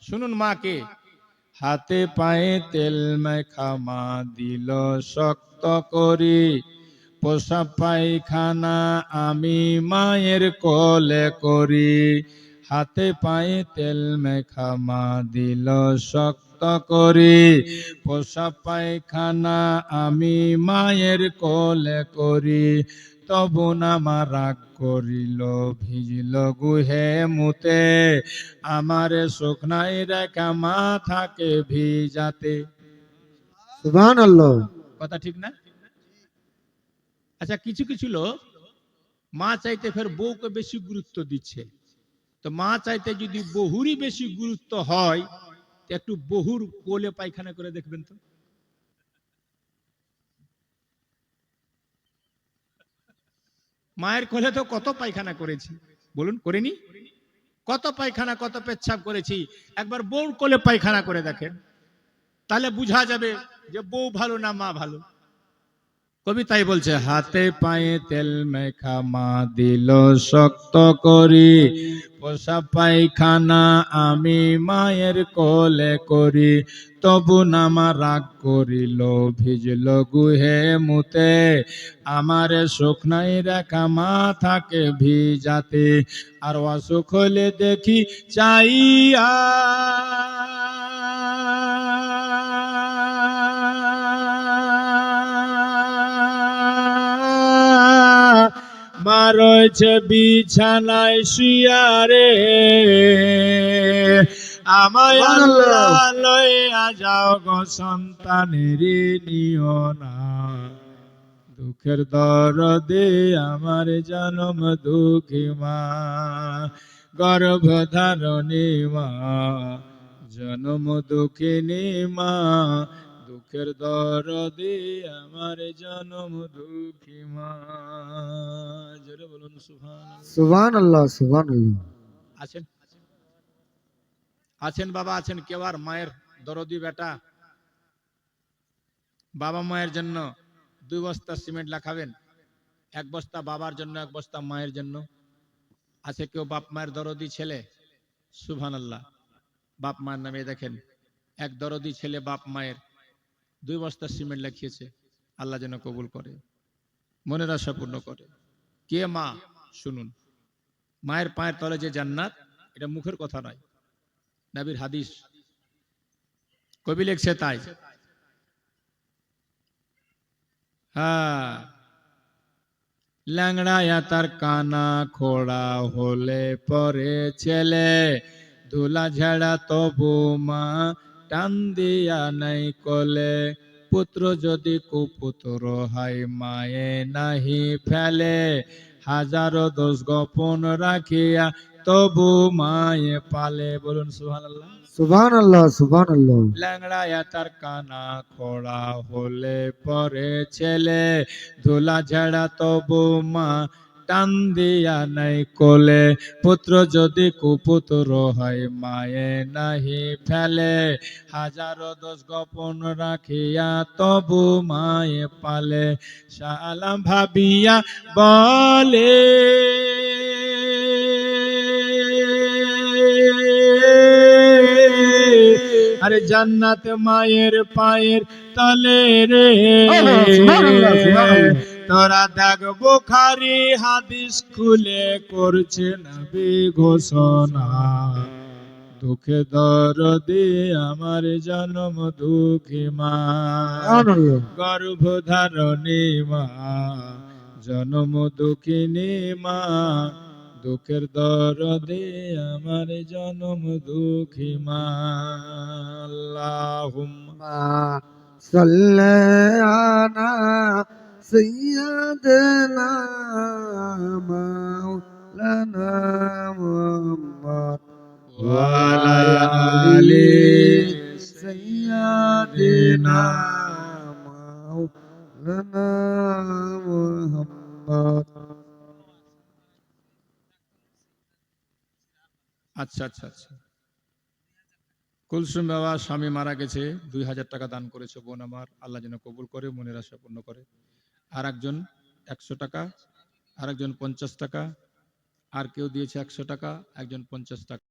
শুনুন মাকে, হাতে পায়ে তেল মেখা মা দিল শক্ত করি, পোষা পায়খানা আমি মায়ের কোলে করি। হাতে পায়ে তেল মেখা মা দিল শক্ত করি, পোষা পায়খানা আমি মায়ের কোলে করি। তবু না মা রাগ করিল, ভিজিল গুহে মুতে, আমারে শুকনাই রেখা মা থাকে ভিজাতে। সুবহানাল্লাহ। কথা ঠিক না? আচ্ছা, কিছু কিছু লোক মা চাইতে ফের বউকে বেশি গুরুত্ব দিচ্ছে। তো মা চাইতে যদি বহুরই বেশি গুরুত্ব হয়, তো একটু বহুর কোলে পায়খানা করে দেখবেন তো। মায়ের কোলে তো কত পায়খানা করেছি, বলুন করিনি? কত পায়খানা কত পেচ্ছাপ করেছি, একবার বউর কোলে পায়খানা করে দেখেন, তাহলে বুঝা যাবে যে বউ ভালো না মা ভালো। কবি তাই বলছে, হাতে পায়ে তেল মেখা মা দিল শক্ত করি, পোষা পায়খানা আমি মায়ের কোলে করি। তবু না মা রাগ করিল, ভিজল গুহে মুতে, আমারে শুকনাই রেখা মা থাকে ভিজাতে। আর অসুখ হলে দেখি চাইয়া, মা রয়েছে বিছানায় শুইয়া রে, আমায় সুবহানাল্লাহ। আল্লাহ লইয়া যাও গো সন্তানেরই নিও না। দুঃখের দরদে আমার জনম দুঃখী মা, গর্ভধারণী মা, জনম দুঃখিনী মা, দুঃখের দরদে আমার জনম দুঃখী মা। জোরে বলুন সুবহানাল্লাহ। সুবহানাল্লাহ। সুবহানাল্লাহ। আছেন আছেন বাবা আছেন কেউ আর মায়ের দরদি বেটা? বাবা মায়ের জন্য 2 বস্তা সিমেন্ট লাখাবেন, 1 বস্তা বাবার জন্য, 1 বস্তা মায়ের জন্য। আছে কেউ বাপ মায়ের দরদি ছেলে? সুবহানাল্লাহ। বাপ মায়ের নামে দেখেন, এক দরদি ছেলে বাপ মায়ের 2 বস্তা সিমেন্ট লিখিয়েছে। আল্লাহ যেন কবুল করে, মনের আশা পূর্ণ করে। কে মা? শুনুন, মায়ের পায়ের তলে যে জান্নাত, এটা মুখের কথা নয়, নবীর হাদিস। কবি লিখছে তাই। হ্যাঁ, ল্যাংড়ায়া তার কানা খোড়া হলে পরে ছেলে, ধুলা ঝেড়া তবু মা টান দিয়া নাই কোলে। পুত্র যদি কুপুত্র হয় মায়ে নাহি ফেলে, হাজারো দোষ গোপন রাখিয়া তবু মায়ে পালে। বলুন সুবহানাল্লাহ। সুবহানাল্লাহ। সুবহানাল্লাহ। ল্যাংড়ায়া তার কানা খোড়া হলে পরে ছেলে, ধুলা ঝেড়া তবু মা টান দিয়া নাই কোলে। পুত্র যদি কুপুত্র হয় মায়ে নাহি ফেলে, হাজারো দোষ গোপন রাখিয়া তবু মায়ে পালে। শালাম ভাবিয়া বলে, আরে জান্নাত মায়ের পায়ের তলে রে। সুবহানাল্লাহ। সুবহানাল্লাহ। তোরা দেখ বুখারী হাদিস খুলে করছে নবী ঘোষণা, দুঃখে দরদে আমার জনম দুঃখী মা, সুবহানাল্লাহ। গর্ভধারণী মা, জনম দুঃখিনী মা, দুঃখের দরদে আমার জনম দুঃখী মা। আল্লাহুম্মা সাল্লি আলা সাইয়্যিদিনা মাওলানা মুহাম্মদ ওয়া ওয়ালা আলা আলি আলি সাইয়্যিদিনা সাইয়্যিদিনা। মাওলানা মুহাম্মদ। আচ্ছা আচ্ছা আচ্ছা। কুলসুম বাবা স্বামী মারা গেছে, 2000 টাকা দান করেছে বোন আমার, আল্লাহ যেন কবুল করে, মনের আশা পূর্ণ করে। আর একজন 100 টাকা, আর একজন 50 টাকা, আর কেউ দিয়েছে 100 টাকা, একজন 50 টাকা।